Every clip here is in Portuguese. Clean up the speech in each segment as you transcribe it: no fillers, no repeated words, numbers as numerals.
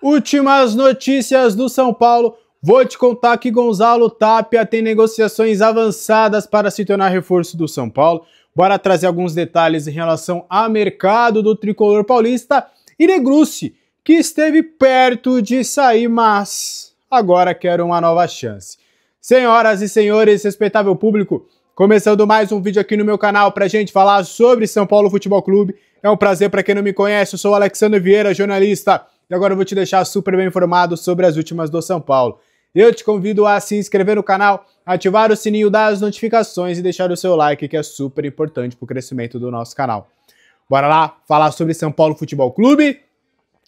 Últimas notícias do São Paulo. Vou te contar que Gonzalo Tapia tem negociações avançadas para se tornar reforço do São Paulo. Bora trazer alguns detalhes em relação ao mercado do tricolor paulista e Negrucci, que esteve perto de sair, mas agora quer uma nova chance. Senhoras e senhores, respeitável público, começando mais um vídeo aqui no meu canal pra gente falar sobre São Paulo Futebol Clube. É um prazer para quem não me conhece, eu sou o Alexandre Vieira, jornalista, e agora eu vou te deixar super bem informado sobre as últimas do São Paulo. Eu te convido a se inscrever no canal, ativar o sininho das notificações e deixar o seu like, que é super importante para o crescimento do nosso canal. Bora lá falar sobre São Paulo Futebol Clube.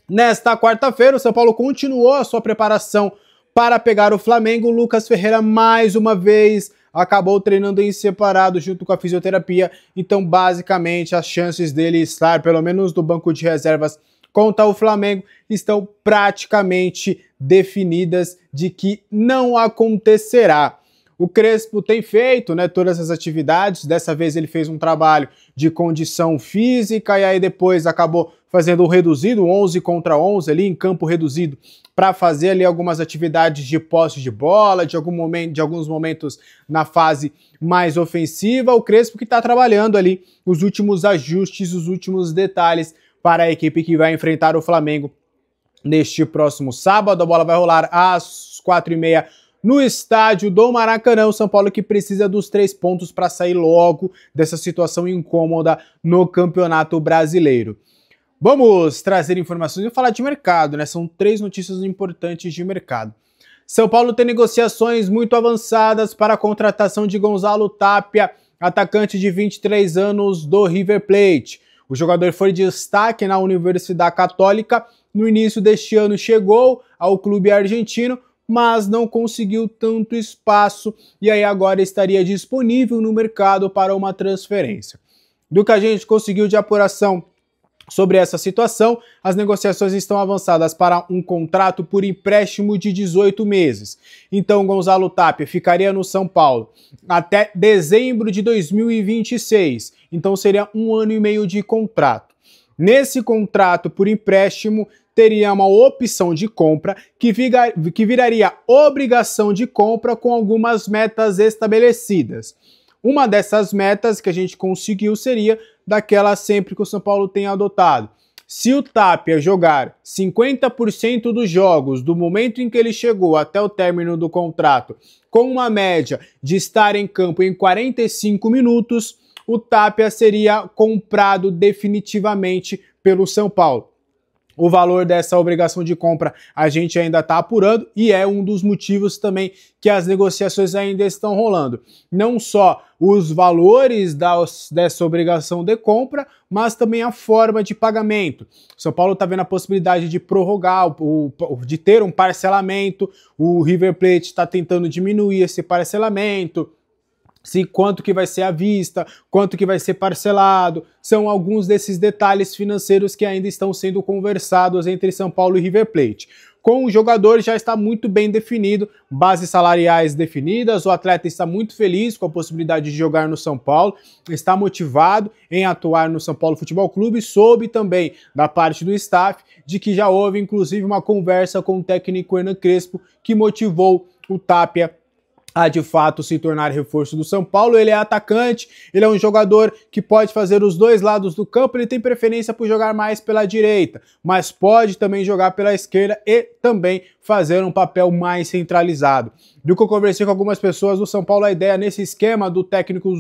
Nesta quarta-feira, o São Paulo continuou a sua preparação para pegar o Flamengo. Lucas Ferreira, mais uma vez, acabou treinando em separado junto com a fisioterapia. Então, basicamente, as chances dele estar, pelo menos no banco de reservas, contra o Flamengo estão praticamente definidas de que não acontecerá. O Crespo tem feito, todas as atividades. Dessa vez ele fez um trabalho de condição física e aí depois acabou fazendo um reduzido, 11 contra 11 ali em campo reduzido, para fazer ali algumas atividades de posse de bola, de alguns momentos na fase mais ofensiva. O Crespo que está trabalhando ali os últimos ajustes, os últimos detalhes para a equipe que vai enfrentar o Flamengo neste próximo sábado. A bola vai rolar às 4h30 no estádio do Maracanã. O São Paulo que precisa dos 3 pontos para sair logo dessa situação incômoda no Campeonato Brasileiro. Vamos trazer informações e falar de mercado, São 3 notícias importantes de mercado. São Paulo tem negociações muito avançadas para a contratação de Gonzalo Tapia, atacante de 23 anos do River Plate. O jogador foi destaque na Universidade Católica. No início deste ano chegou ao clube argentino, mas não conseguiu tanto espaço e aí agora estaria disponível no mercado para uma transferência. Do que a gente conseguiu de apuração sobre essa situação, as negociações estão avançadas para um contrato por empréstimo de 18 meses. Então, Gonzalo Tapia ficaria no São Paulo até dezembro de 2026. Então, seria 1 ano e meio de contrato. Nesse contrato por empréstimo, teria uma opção de compra que viraria obrigação de compra com algumas metas estabelecidas. Uma dessas metas que a gente conseguiu seria daquela sempre que o São Paulo tem adotado. Se o Tapia jogar 50% dos jogos do momento em que ele chegou até o término do contrato, com uma média de estar em campo em 45 minutos, o Tapia seria comprado definitivamente pelo São Paulo. O valor dessa obrigação de compra a gente ainda está apurando e é um dos motivos também que as negociações ainda estão rolando. Não só os valores dessa obrigação de compra, mas também a forma de pagamento. São Paulo está vendo a possibilidade de prorrogar, de ter um parcelamento. O River Plate está tentando diminuir esse parcelamento. Quanto que vai ser à vista, quanto que vai ser parcelado, são alguns desses detalhes financeiros que ainda estão sendo conversados entre São Paulo e River Plate. Com o jogador já está muito bem definido, bases salariais definidas, o atleta está muito feliz com a possibilidade de jogar no São Paulo, está motivado em atuar no São Paulo Futebol Clube, soube também da parte do staff de que já houve inclusive uma conversa com o técnico Hernan Crespo que motivou o Tapia a de fato se tornar reforço do São Paulo. Ele é atacante, ele é um jogador que pode fazer os dois lados do campo, ele tem preferência por jogar mais pela direita, mas pode também jogar pela esquerda e também fazer um papel mais centralizado. Do que eu conversei com algumas pessoas do São Paulo, a ideia nesse esquema do técnico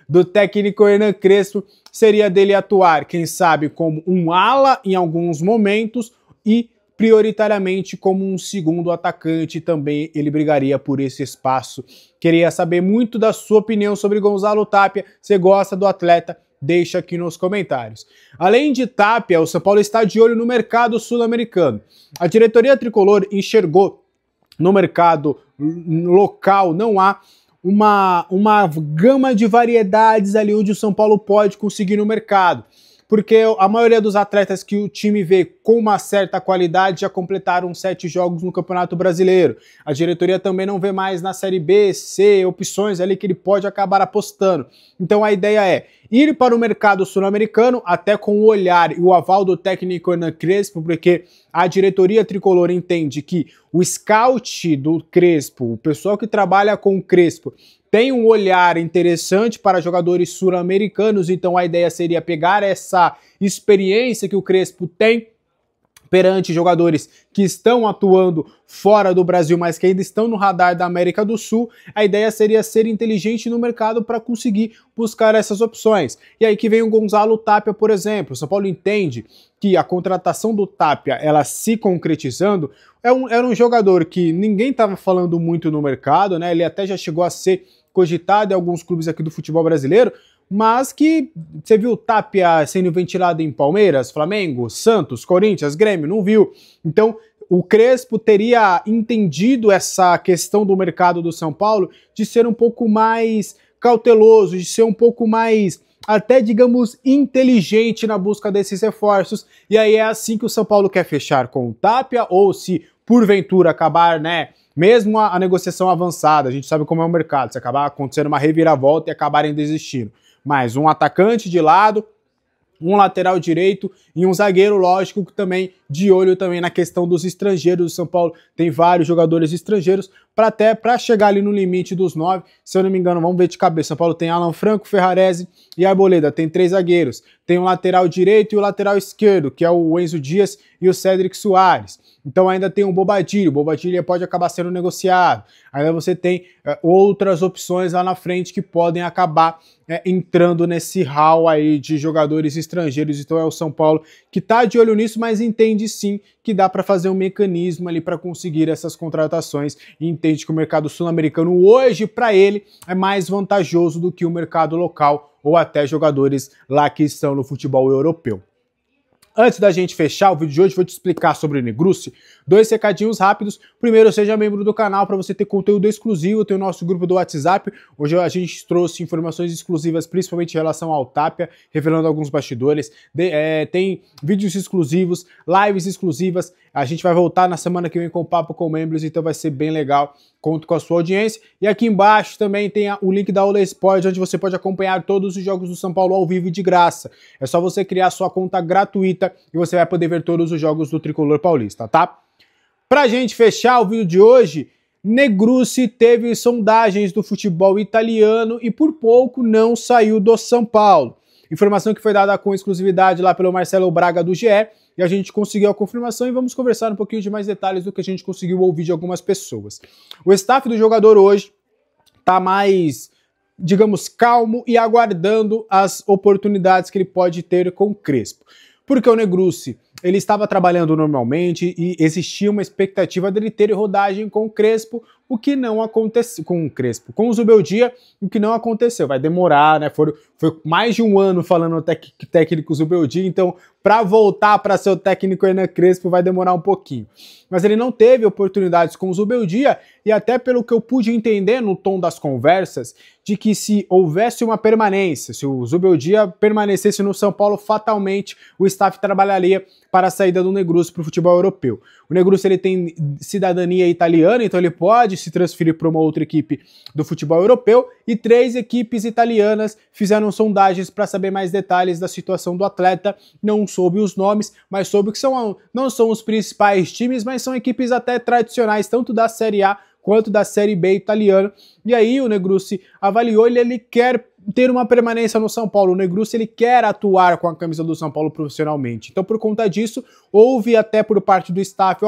do técnico Hernan Crespo seria dele atuar, quem sabe, como um ala em alguns momentos e prioritariamente como um segundo atacante. Também ele brigaria por esse espaço. Queria saber muito da sua opinião sobre Gonzalo Tapia. Você gosta do atleta? Deixa aqui nos comentários. Além de Tapia, o São Paulo está de olho no mercado sul-americano. A diretoria tricolor enxergou no mercado local, não há uma gama de variedades ali onde o São Paulo pode conseguir no mercado. porque a maioria dos atletas que o time vê com uma certa qualidade já completaram 7 jogos no Campeonato Brasileiro. A diretoria também não vê mais na Série B, C, opções ali que ele pode acabar apostando. Então a ideia é ir para o mercado sul-americano, até com o olhar e o aval do técnico Hernan Crespo, porque a diretoria tricolor entende que o scout do Crespo, o pessoal que trabalha com o Crespo, tem um olhar interessante para jogadores sul-americanos, então a ideia seria pegar essa experiência que o Crespo tem perante jogadores que estão atuando fora do Brasil, mas que ainda estão no radar da América do Sul. A ideia seria ser inteligente no mercado para conseguir buscar essas opções. E aí que vem o Gonzalo Tapia, por exemplo. O São Paulo entende que a contratação do Tapia, ela se concretizando, era um jogador que ninguém estava falando muito no mercado, né? Ele até já chegou a ser cogitado em alguns clubes aqui do futebol brasileiro, mas que você viu o Tapia sendo ventilado em Palmeiras, Flamengo, Santos, Corinthians, Grêmio, não viu. Então o Crespo teria entendido essa questão do mercado do São Paulo de ser um pouco mais cauteloso, de ser um pouco mais, até digamos, inteligente na busca desses reforços. E aí é assim que o São Paulo quer fechar com o Tapia, ou se porventura acabar, né, mesmo a negociação avançada, a gente sabe como é o mercado, se acabar acontecendo uma reviravolta e acabarem desistindo. Mas um atacante de lado, um lateral direito e um zagueiro, lógico, que também de olho também na questão dos estrangeiros. O São Paulo tem vários jogadores estrangeiros para chegar ali no limite dos 9. Se eu não me engano, vamos ver de cabeça. São Paulo tem Alan Franco, Ferrarese e Arboleda. Tem 3 zagueiros. Tem o lateral direito e o lateral esquerdo, que é o Enzo Dias e o Cédric Soares. Então ainda tem o Bobadilha. O Bobadilha pode acabar sendo negociado. Ainda você tem outras opções lá na frente que podem acabar entrando nesse hall aí de jogadores estrangeiros. Então é o São Paulo que tá de olho nisso, mas entende sim que dá para fazer um mecanismo ali para conseguir essas contratações, e entende que o mercado sul-americano hoje para ele é mais vantajoso do que o mercado local ou até jogadores lá que estão no futebol europeu. Antes da gente fechar o vídeo de hoje, vou te explicar sobre o Negruci. 2 recadinhos rápidos. Primeiro, seja membro do canal para você ter conteúdo exclusivo. Tem o nosso grupo do WhatsApp. Hoje a gente trouxe informações exclusivas, principalmente em relação ao Tapia, revelando alguns bastidores. Tem vídeos exclusivos, lives exclusivas. A gente vai voltar na semana que vem com o Papo com Membros, então vai ser bem legal. Conto com a sua audiência. E aqui embaixo também tem o link da Ola Sport, onde você pode acompanhar todos os jogos do São Paulo ao vivo e de graça. É só você criar sua conta gratuita e você vai poder ver todos os jogos do Tricolor Paulista, tá? Pra gente fechar o vídeo de hoje, Negruci teve sondagens do futebol italiano e por pouco não saiu do São Paulo. Informação que foi dada com exclusividade lá pelo Marcelo Braga do GE, e a gente conseguiu a confirmação, e vamos conversar um pouquinho de mais detalhes do que a gente conseguiu ouvir de algumas pessoas. O staff do jogador hoje tá mais, digamos, calmo e aguardando as oportunidades que ele pode ter com o Crespo. Porque o Negruci, ele estava trabalhando normalmente e existia uma expectativa dele ter rodagem com o Crespo, o que não aconteceu com o Crespo. Com o Zubeldia, o que não aconteceu. Vai demorar, né? Foi mais de um ano falando técnico Zubeldia, então para voltar para ser o técnico Hernan Crespo vai demorar um pouquinho. Mas ele não teve oportunidades com o Zubeldia, e até pelo que eu pude entender no tom das conversas, de que se houvesse uma permanência, se o Zubeldia permanecesse no São Paulo, fatalmente o staff trabalharia para a saída do Negruci para o futebol europeu. O Negruci, ele tem cidadania italiana, então ele pode se transferir para uma outra equipe do futebol europeu, e 3 equipes italianas fizeram sondagens para saber mais detalhes da situação do atleta. Não soube os nomes, mas soube que não são os principais times, mas são equipes até tradicionais, tanto da Série A quanto da Série B italiana. E aí o Negruci avaliou, ele quer ter uma permanência no São Paulo. O Negruci, ele quer atuar com a camisa do São Paulo profissionalmente. Então, por conta disso, houve até por parte do staff,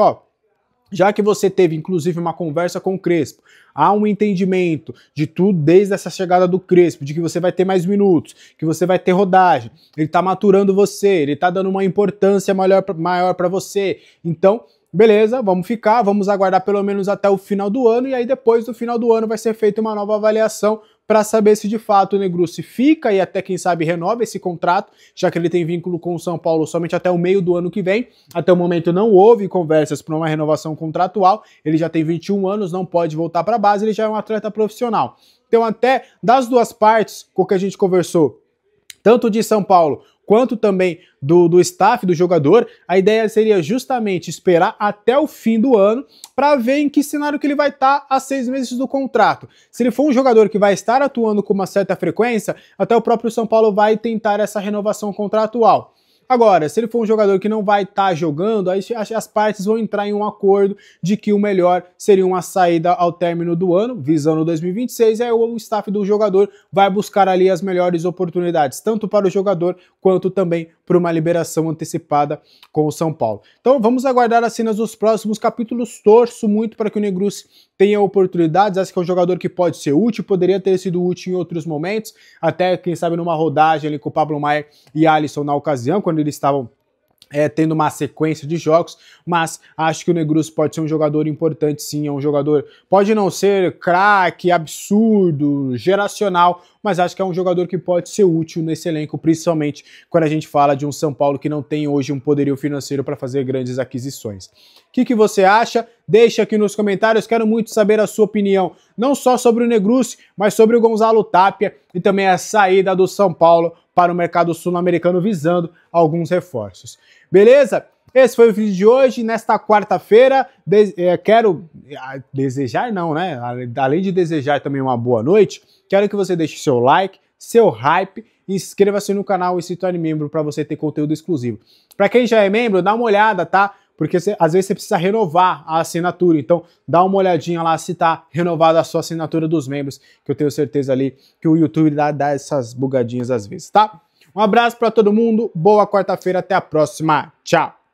já que você teve, inclusive, uma conversa com o Crespo, há um entendimento de tudo desde essa chegada do Crespo, de que você vai ter mais minutos, que você vai ter rodagem, ele tá maturando você, ele tá dando uma importância maior para você. Então, beleza, vamos aguardar pelo menos até o final do ano, e aí depois do final do ano vai ser feita uma nova avaliação para saber se de fato o Negruci fica e até quem sabe renova esse contrato, já que ele tem vínculo com o São Paulo somente até o meio do ano que vem. Até o momento não houve conversas para uma renovação contratual, ele já tem 21 anos, não pode voltar para a base, ele já é um atleta profissional. Então até das duas partes, com o que a gente conversou, tanto de São Paulo quanto também do staff, do jogador, a ideia seria justamente esperar até o fim do ano para ver em que cenário que ele vai estar a 6 meses do contrato. Se ele for um jogador que vai estar atuando com uma certa frequência, até o próprio São Paulo vai tentar essa renovação contratual. Agora, se ele for um jogador que não vai estar jogando, aí as partes vão entrar em um acordo de que o melhor seria uma saída ao término do ano, visando 2026, aí o staff do jogador vai buscar ali as melhores oportunidades, tanto para o jogador quanto também para uma liberação antecipada com o São Paulo. Então vamos aguardar as cenas dos próximos capítulos, torço muito para que o Negruci tenha oportunidades, acho que é um jogador que pode ser útil, poderia ter sido útil em outros momentos, até quem sabe numa rodagem ali com o Pablo Maia e Alisson na ocasião, quando eles estavam tendo uma sequência de jogos, mas acho que o Negruci pode ser um jogador importante sim, é um jogador, pode não ser craque, absurdo, geracional, mas acho que é um jogador que pode ser útil nesse elenco, principalmente quando a gente fala de um São Paulo que não tem hoje um poderio financeiro para fazer grandes aquisições. O que você acha? Deixa aqui nos comentários, quero muito saber a sua opinião, não só sobre o Negruci, mas sobre o Gonzalo Tapia e também a saída do São Paulo para o mercado sul-americano visando alguns reforços. Beleza? Esse foi o vídeo de hoje, nesta quarta-feira. Quero desejar, não, né? Além de desejar também uma boa noite, quero que você deixe seu like, seu hype, inscreva-se no canal e se torne membro para você ter conteúdo exclusivo. Para quem já é membro, dá uma olhada, tá? Porque às vezes você precisa renovar a assinatura, então dá uma olhadinha lá se tá renovada a sua assinatura dos membros, que eu tenho certeza ali que o YouTube dá essas bugadinhas às vezes, tá? Um abraço para todo mundo, boa quarta-feira, até a próxima, tchau!